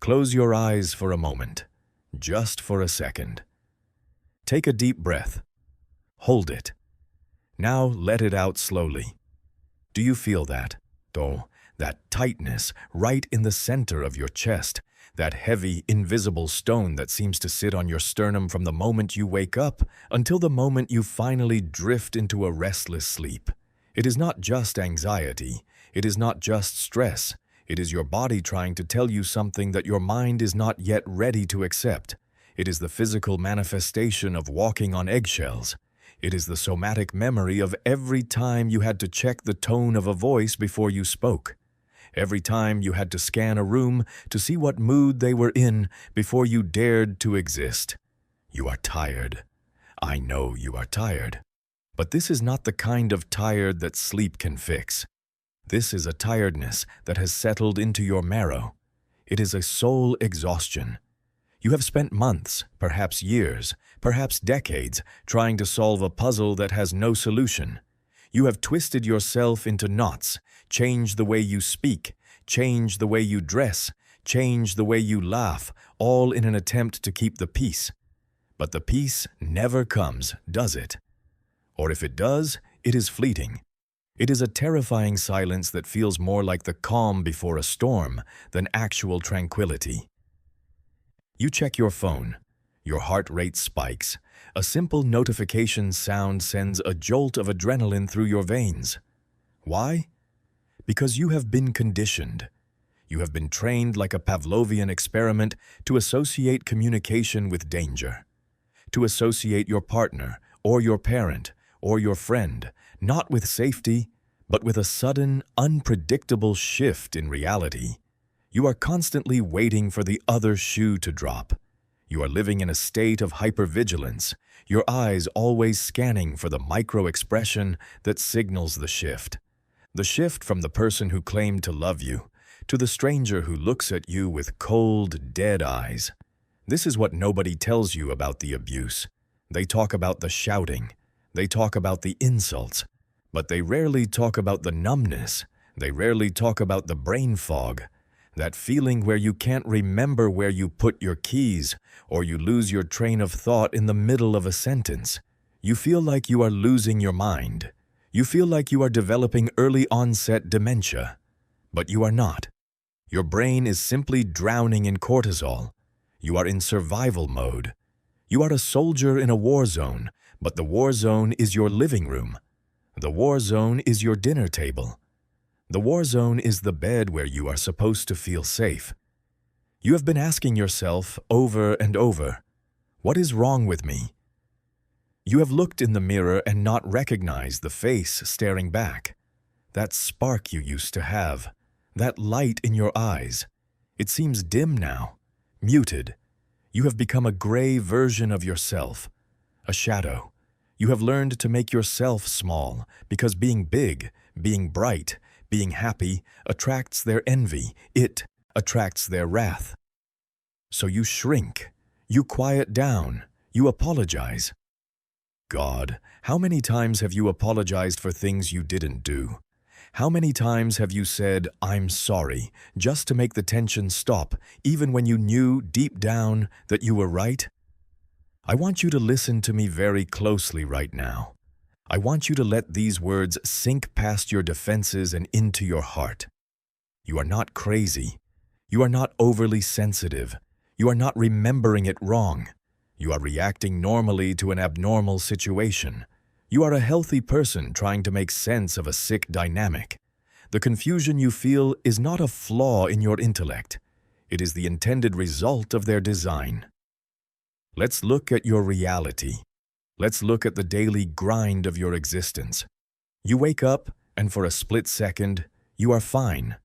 Close your eyes for a moment, just for a second. Take a deep breath. Hold it. Now let it out slowly. Do you feel that? Oh, that tightness right in the center of your chest, that heavy, invisible stone that seems to sit on your sternum from the moment you wake up until the moment you finally drift into a restless sleep. It is not just anxiety. It is not just stress. It is your body trying to tell you something that your mind is not yet ready to accept. It is the physical manifestation of walking on eggshells. It is the somatic memory of every time you had to check the tone of a voice before you spoke. Every time you had to scan a room to see what mood they were in before you dared to exist. You are tired. I know you are tired. But this is not the kind of tired that sleep can fix. This is a tiredness that has settled into your marrow. It is a soul exhaustion. You have spent months, perhaps years, perhaps decades, trying to solve a puzzle that has no solution. You have twisted yourself into knots, changed the way you speak, changed the way you dress, changed the way you laugh, all in an attempt to keep the peace. But the peace never comes, does it? Or if it does, it is fleeting. It is a terrifying silence that feels more like the calm before a storm than actual tranquility. You check your phone. Your heart rate spikes. A simple notification sound sends a jolt of adrenaline through your veins. Why? Because you have been conditioned. You have been trained like a Pavlovian experiment to associate communication with danger. To associate your partner, or your parent, or your friend, not with safety, but with a sudden, unpredictable shift in reality. You are constantly waiting for the other shoe to drop. You are living in a state of hypervigilance, your eyes always scanning for the micro-expression that signals the shift. The shift from the person who claimed to love you to the stranger who looks at you with cold, dead eyes. This is what nobody tells you about the abuse. They talk about the shouting. They talk about the insults. But they rarely talk about the numbness. They rarely talk about the brain fog. That feeling where you can't remember where you put your keys, or you lose your train of thought in the middle of a sentence. You feel like you are losing your mind. You feel like you are developing early onset dementia. But you are not. Your brain is simply drowning in cortisol. You are in survival mode. You are a soldier in a war zone, but the war zone is your living room. The war zone is your dinner table. The war zone is the bed where you are supposed to feel safe. You have been asking yourself over and over, what is wrong with me? You have looked in the mirror and not recognized the face staring back. That spark you used to have, that light in your eyes. It seems dim now, muted. You have become a gray version of yourself, a shadow. You have learned to make yourself small because being big, being bright, being happy attracts their envy. It attracts their wrath. So you shrink, you quiet down, you apologize. God, how many times have you apologized for things you didn't do? How many times have you said, "I'm sorry," just to make the tension stop, even when you knew deep down that you were right? I want you to listen to me very closely right now. I want you to let these words sink past your defenses and into your heart. You are not crazy. You are not overly sensitive. You are not remembering it wrong. You are reacting normally to an abnormal situation. You are a healthy person trying to make sense of a sick dynamic. The confusion you feel is not a flaw in your intellect. It is the intended result of their design. Let's look at your reality. Let's look at the daily grind of your existence. You wake up, and for a split second, you are fine.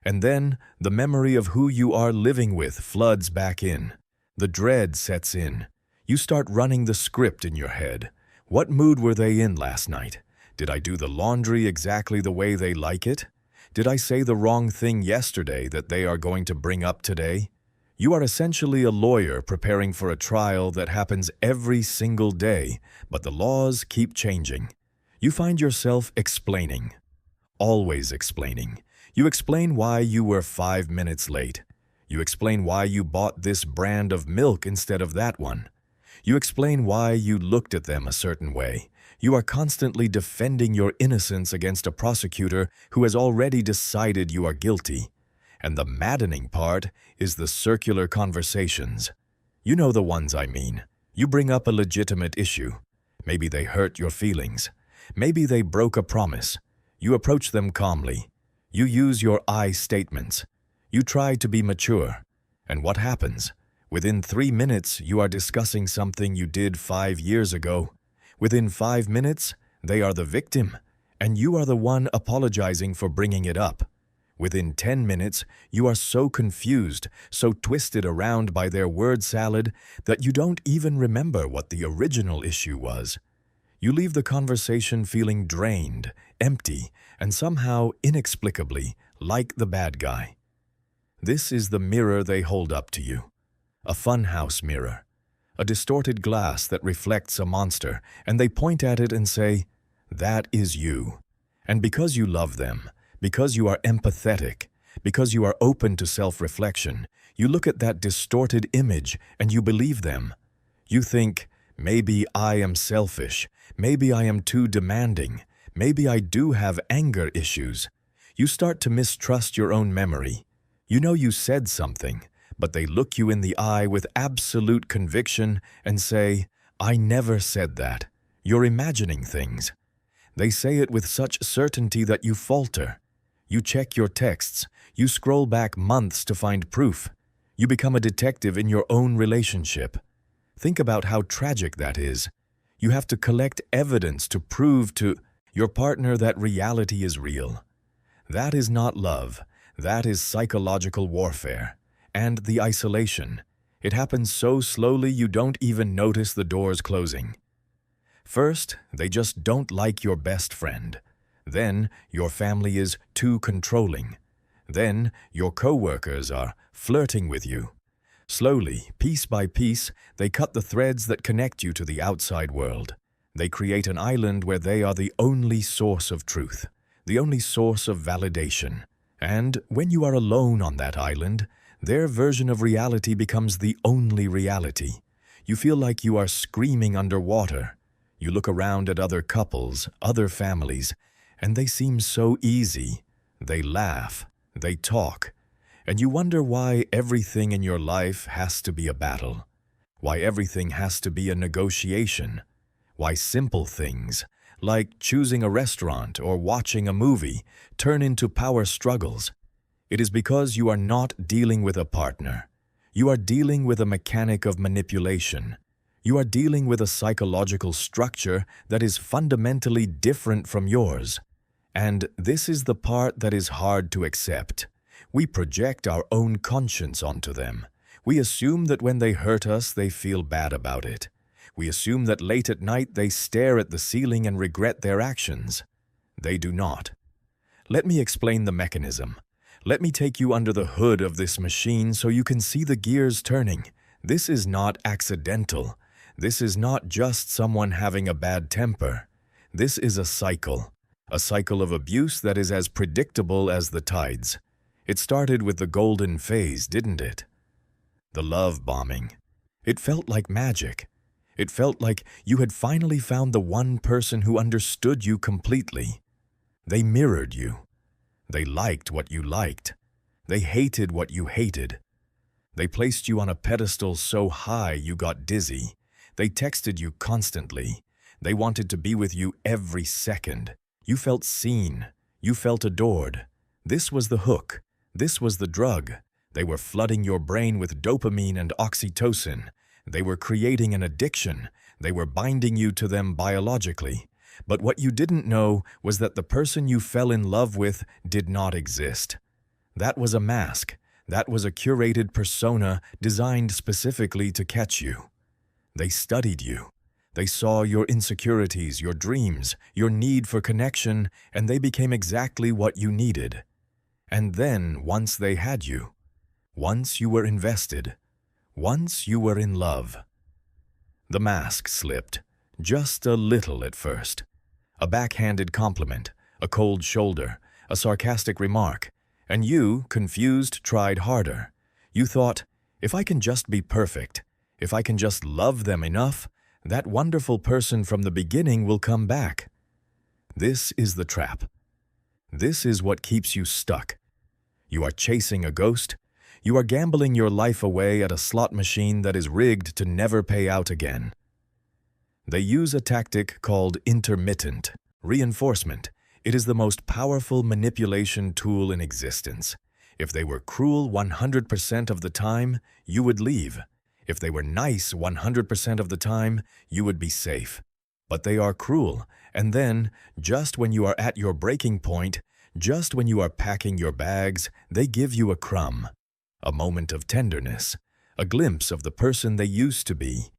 And then, the memory of who you are living with floods back in. The dread sets in. You start running the script in your head. What mood were they in last night? Did I do the laundry exactly the way they like it? Did I say the wrong thing yesterday that they are going to bring up today? You are essentially a lawyer preparing for a trial that happens every single day, but the laws keep changing. You find yourself explaining. Always explaining. You explain why you were 5 minutes late. You explain why you bought this brand of milk instead of that one. You explain why you looked at them a certain way. You are constantly defending your innocence against a prosecutor who has already decided you are guilty. And the maddening part is the circular conversations. You know the ones I mean. You bring up a legitimate issue. Maybe they hurt your feelings. Maybe they broke a promise. You approach them calmly. You use your I statements. You try to be mature. And what happens? Within 3 minutes, you are discussing something you did 5 years ago. Within 5 minutes, they are the victim, and you are the one apologizing for bringing it up. Within 10 minutes, you are so confused, so twisted around by their word salad that you don't even remember what the original issue was. You leave the conversation feeling drained, empty, and somehow inexplicably like the bad guy. This is the mirror they hold up to you. A funhouse mirror. A distorted glass that reflects a monster, and they point at it and say, "That is you." And because you love them, because you are empathetic, because you are open to self-reflection, you look at that distorted image and you believe them. You think, maybe I am selfish, maybe I am too demanding, maybe I do have anger issues. You start to mistrust your own memory. You know you said something, but they look you in the eye with absolute conviction and say, "I never said that. You're imagining things." They say it with such certainty that you falter. You check your texts. You scroll back months to find proof. You become a detective in your own relationship. Think about how tragic that is. You have to collect evidence to prove to your partner that reality is real. That is not love. That is psychological warfare. And the isolation. It happens so slowly you don't even notice the doors closing. First, they just don't like your best friend. Then, your family is too controlling. Then, your coworkers are flirting with you. Slowly, piece by piece, they cut the threads that connect you to the outside world. They create an island where they are the only source of truth, the only source of validation. And when you are alone on that island, their version of reality becomes the only reality. You feel like you are screaming underwater. You look around at other couples, other families, and they seem so easy. They laugh, they talk, and you wonder why everything in your life has to be a battle, why everything has to be a negotiation, why simple things, like choosing a restaurant or watching a movie, turn into power struggles. It is because you are not dealing with a partner. You are dealing with a mechanic of manipulation. You are dealing with a psychological structure that is fundamentally different from yours. And this is the part that is hard to accept. We project our own conscience onto them. We assume that when they hurt us, they feel bad about it. We assume that late at night they stare at the ceiling and regret their actions. They do not. Let me explain the mechanism. Let me take you under the hood of this machine so you can see the gears turning. This is not accidental. This is not just someone having a bad temper. This is a cycle of abuse that is as predictable as the tides. It started with the golden phase, didn't it? The love bombing. It felt like magic. It felt like you had finally found the one person who understood you completely. They mirrored you. They liked what you liked. They hated what you hated. They placed you on a pedestal so high you got dizzy. They texted you constantly. They wanted to be with you every second. You felt seen. You felt adored. This was the hook. This was the drug. They were flooding your brain with dopamine and oxytocin. They were creating an addiction. They were binding you to them biologically. But what you didn't know was that the person you fell in love with did not exist. That was a mask. That was a curated persona designed specifically to catch you. They studied you. They saw your insecurities, your dreams, your need for connection, and they became exactly what you needed. And then, once they had you, once you were invested, once you were in love, the mask slipped. Just a little at first. A backhanded compliment, a cold shoulder, a sarcastic remark, and you, confused, tried harder. You thought, if I can just be perfect, if I can just love them enough, that wonderful person from the beginning will come back. This is the trap. This is what keeps you stuck. You are chasing a ghost. You are gambling your life away at a slot machine that is rigged to never pay out again. They use a tactic called intermittent reinforcement. It is the most powerful manipulation tool in existence. If they were cruel 100% of the time, you would leave. If they were nice 100% of the time, you would be safe. But they are cruel, and then, just when you are at your breaking point, just when you are packing your bags, they give you a crumb, a moment of tenderness, a glimpse of the person they used to be.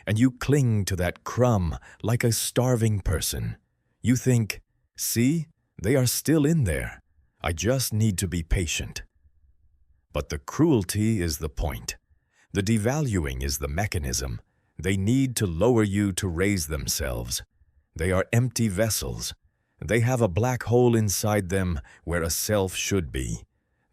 And you cling to that crumb like a starving person. You think, see, they are still in there. I just need to be patient. But the cruelty is the point. The devaluing is the mechanism. They need to lower you to raise themselves. They are empty vessels. They have a black hole inside them where a self should be.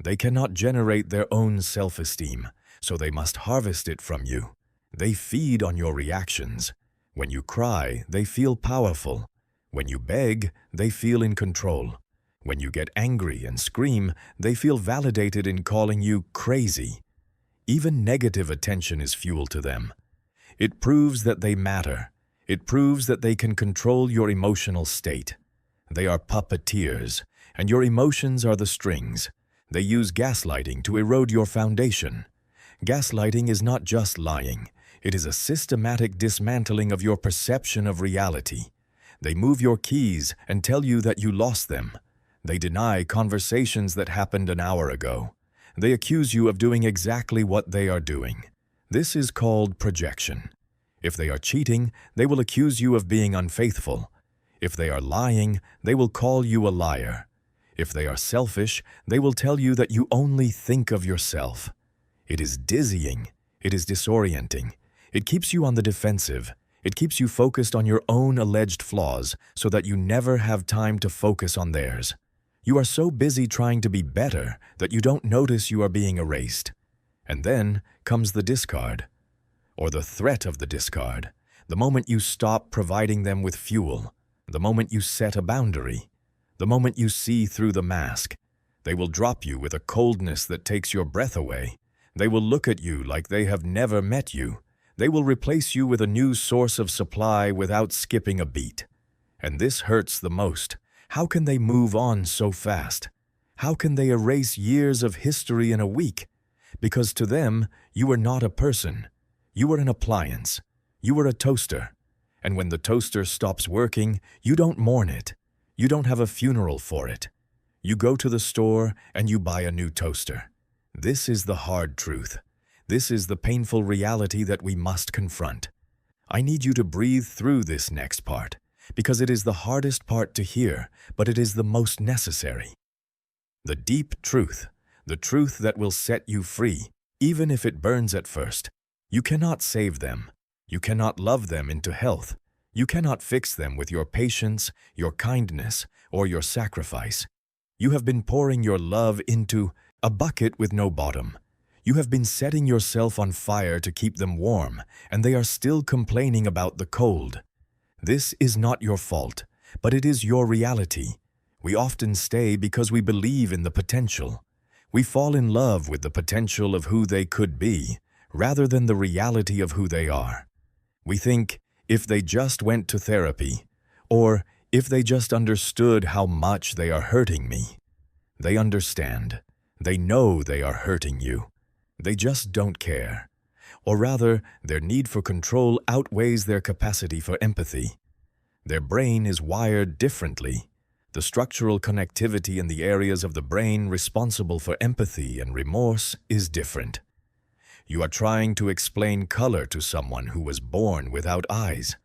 They cannot generate their own self-esteem, so they must harvest it from you. They feed on your reactions. When you cry, they feel powerful. When you beg, they feel in control. When you get angry and scream, they feel validated in calling you crazy. Even negative attention is fuel to them. It proves that they matter. It proves that they can control your emotional state. They are puppeteers, and your emotions are the strings. They use gaslighting to erode your foundation. Gaslighting is not just lying. It is a systematic dismantling of your perception of reality. They move your keys and tell you that you lost them. They deny conversations that happened an hour ago. They accuse you of doing exactly what they are doing. This is called projection. If they are cheating, they will accuse you of being unfaithful. If they are lying, they will call you a liar. If they are selfish, they will tell you that you only think of yourself. It is dizzying. It is disorienting. It keeps you on the defensive. It keeps you focused on your own alleged flaws so that you never have time to focus on theirs. You are so busy trying to be better that you don't notice you are being erased. And then comes the discard, or the threat of the discard, the moment you stop providing them with fuel, the moment you set a boundary, the moment you see through the mask. They will drop you with a coldness that takes your breath away. They will look at you like they have never met you. They will replace you with a new source of supply without skipping a beat. And this hurts the most. How can they move on so fast? How can they erase years of history in a week? Because to them, you are not a person. You are an appliance. You are a toaster. And when the toaster stops working, you don't mourn it. You don't have a funeral for it. You go to the store and you buy a new toaster. This is the hard truth. This is the painful reality that we must confront. I need you to breathe through this next part, because it is the hardest part to hear, but it is the most necessary. The deep truth, the truth that will set you free, even if it burns at first. You cannot save them. You cannot love them into health. You cannot fix them with your patience, your kindness, or your sacrifice. You have been pouring your love into a bucket with no bottom. You have been setting yourself on fire to keep them warm, and they are still complaining about the cold. This is not your fault, but it is your reality. We often stay because we believe in the potential. We fall in love with the potential of who they could be, rather than the reality of who they are. We think, if they just went to therapy, or if they just understood how much they are hurting me. They understand. They know they are hurting you. They just don't care. Or rather, their need for control outweighs their capacity for empathy. Their brain is wired differently. The structural connectivity in the areas of the brain responsible for empathy and remorse is different. You are trying to explain color to someone who was born without eyes.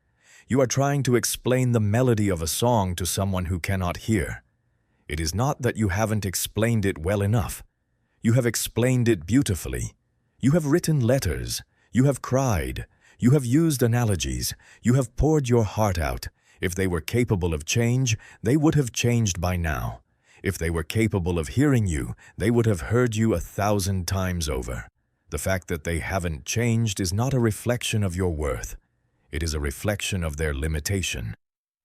You are trying to explain the melody of a song to someone who cannot hear. It is not that you haven't explained it well enough. You have explained it beautifully. You have written letters. You have cried. You have used analogies. You have poured your heart out. If they were capable of change, they would have changed by now. If they were capable of hearing you, they would have heard you 1,000 times over. The fact that they haven't changed is not a reflection of your worth. It is a reflection of their limitation.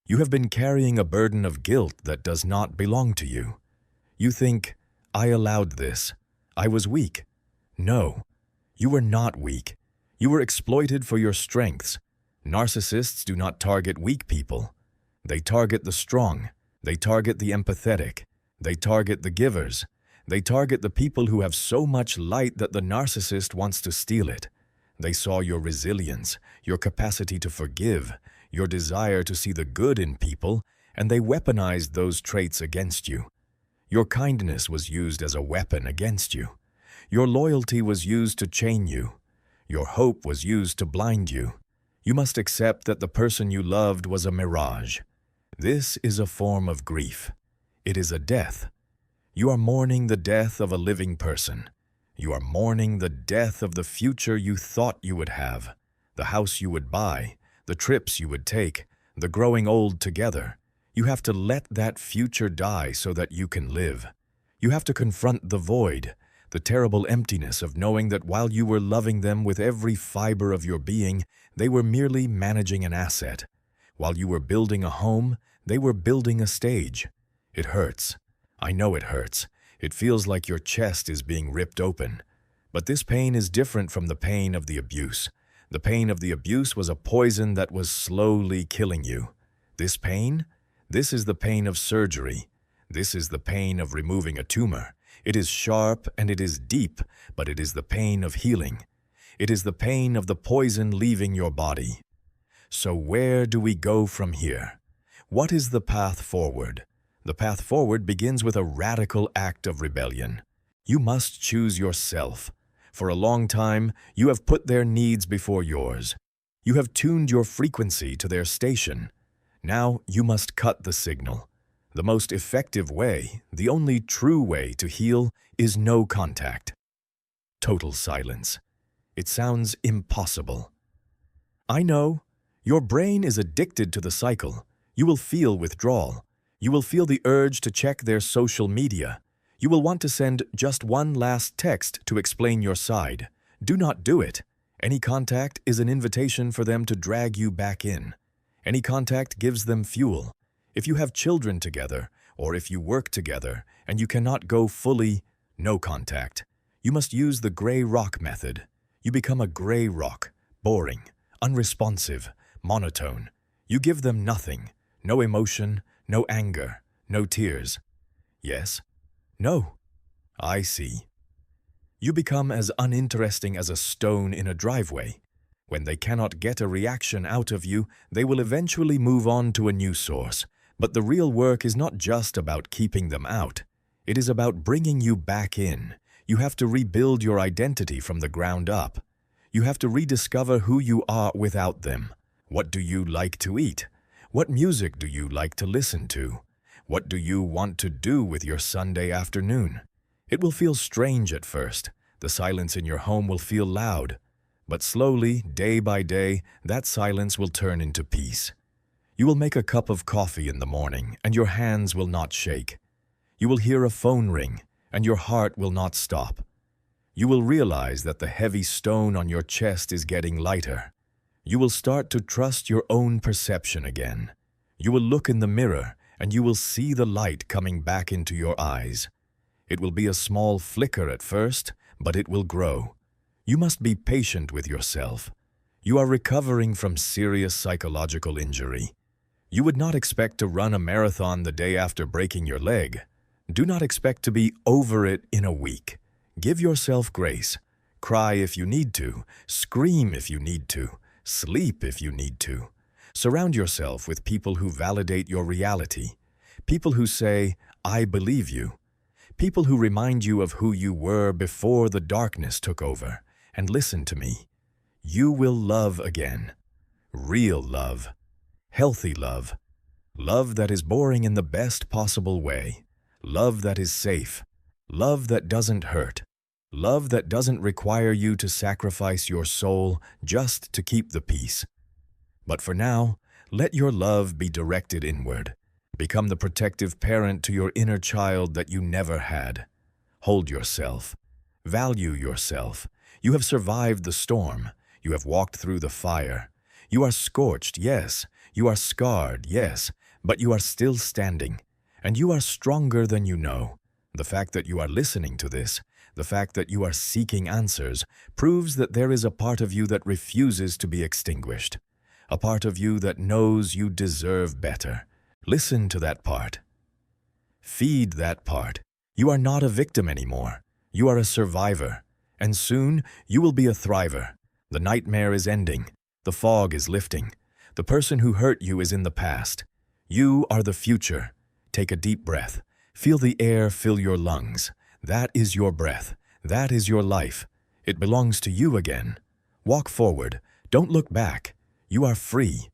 You have been carrying a burden of guilt that does not belong to you. You think, I allowed this. I was weak. No, you were not weak. You were exploited for your strengths. Narcissists do not target weak people. They target the strong. They target the empathetic. They target the givers. They target the people who have so much light that the narcissist wants to steal it. They saw your resilience, your capacity to forgive, your desire to see the good in people, and they weaponized those traits against you. Your kindness was used as a weapon against you. Your loyalty was used to chain you. Your hope was used to blind you. You must accept that the person you loved was a mirage. This is a form of grief. It is a death. You are mourning the death of a living person. You are mourning the death of the future you thought you would have, the house you would buy, the trips you would take, the growing old together. You have to let that future die so that you can live. You have to confront the void, the terrible emptiness of knowing that while you were loving them with every fiber of your being, they were merely managing an asset. While you were building a home, they were building a stage. It hurts. I know it hurts. It feels like your chest is being ripped open. But this pain is different from the pain of the abuse. The pain of the abuse was a poison that was slowly killing you. This pain? This is the pain of surgery. This is the pain of removing a tumor. It is sharp and it is deep, but it is the pain of healing. It is the pain of the poison leaving your body. So where do we go from here? What is the path forward? The path forward begins with a radical act of rebellion. You must choose yourself. For a long time, you have put their needs before yours. You have tuned your frequency to their station. Now you must cut the signal. The most effective way, the only true way to heal, is no contact. Total silence. It sounds impossible. I know. Your brain is addicted to the cycle. You will feel withdrawal. You will feel the urge to check their social media. You will want to send just one last text to explain your side. Do not do it. Any contact is an invitation for them to drag you back in. Any contact gives them fuel. If you have children together, or if you work together, and you cannot go fully, no contact, you must use the gray rock method. You become a gray rock, boring, unresponsive, monotone. You give them nothing, no emotion, no anger, no tears. Yes? No. I see. You become as uninteresting as a stone in a driveway. When they cannot get a reaction out of you, they will eventually move on to a new source. But the real work is not just about keeping them out. It is about bringing you back in. You have to rebuild your identity from the ground up. You have to rediscover who you are without them. What do you like to eat? What music do you like to listen to? What do you want to do with your Sunday afternoon? It will feel strange at first. The silence in your home will feel loud. But slowly, day by day, that silence will turn into peace. You will make a cup of coffee in the morning, and your hands will not shake. You will hear a phone ring, and your heart will not stop. You will realize that the heavy stone on your chest is getting lighter. You will start to trust your own perception again. You will look in the mirror, and you will see the light coming back into your eyes. It will be a small flicker at first, but it will grow. You must be patient with yourself. You are recovering from serious psychological injury. You would not expect to run a marathon the day after breaking your leg. Do not expect to be over it in a week. Give yourself grace. Cry if you need to. Scream if you need to. Sleep if you need to. Surround yourself with people who validate your reality. People who say, I believe you. People who remind you of who you were before the darkness took over. And listen to me. You will love again. Real love. Healthy love. Love that is boring in the best possible way. Love that is safe. Love that doesn't hurt. Love that doesn't require you to sacrifice your soul just to keep the peace. But for now, let your love be directed inward. Become the protective parent to your inner child that you never had. Hold yourself. Value yourself. You have survived the storm. You have walked through the fire. You are scorched, yes. You are scarred, yes. But you are still standing. And you are stronger than you know. The fact that you are listening to this, the fact that you are seeking answers, proves that there is a part of you that refuses to be extinguished. A part of you that knows you deserve better. Listen to that part. Feed that part. You are not a victim anymore. You are a survivor. And soon, you will be a thriver. The nightmare is ending. The fog is lifting. The person who hurt you is in the past. You are the future. Take a deep breath. Feel the air fill your lungs. That is your breath. That is your life. It belongs to you again. Walk forward. Don't look back. You are free.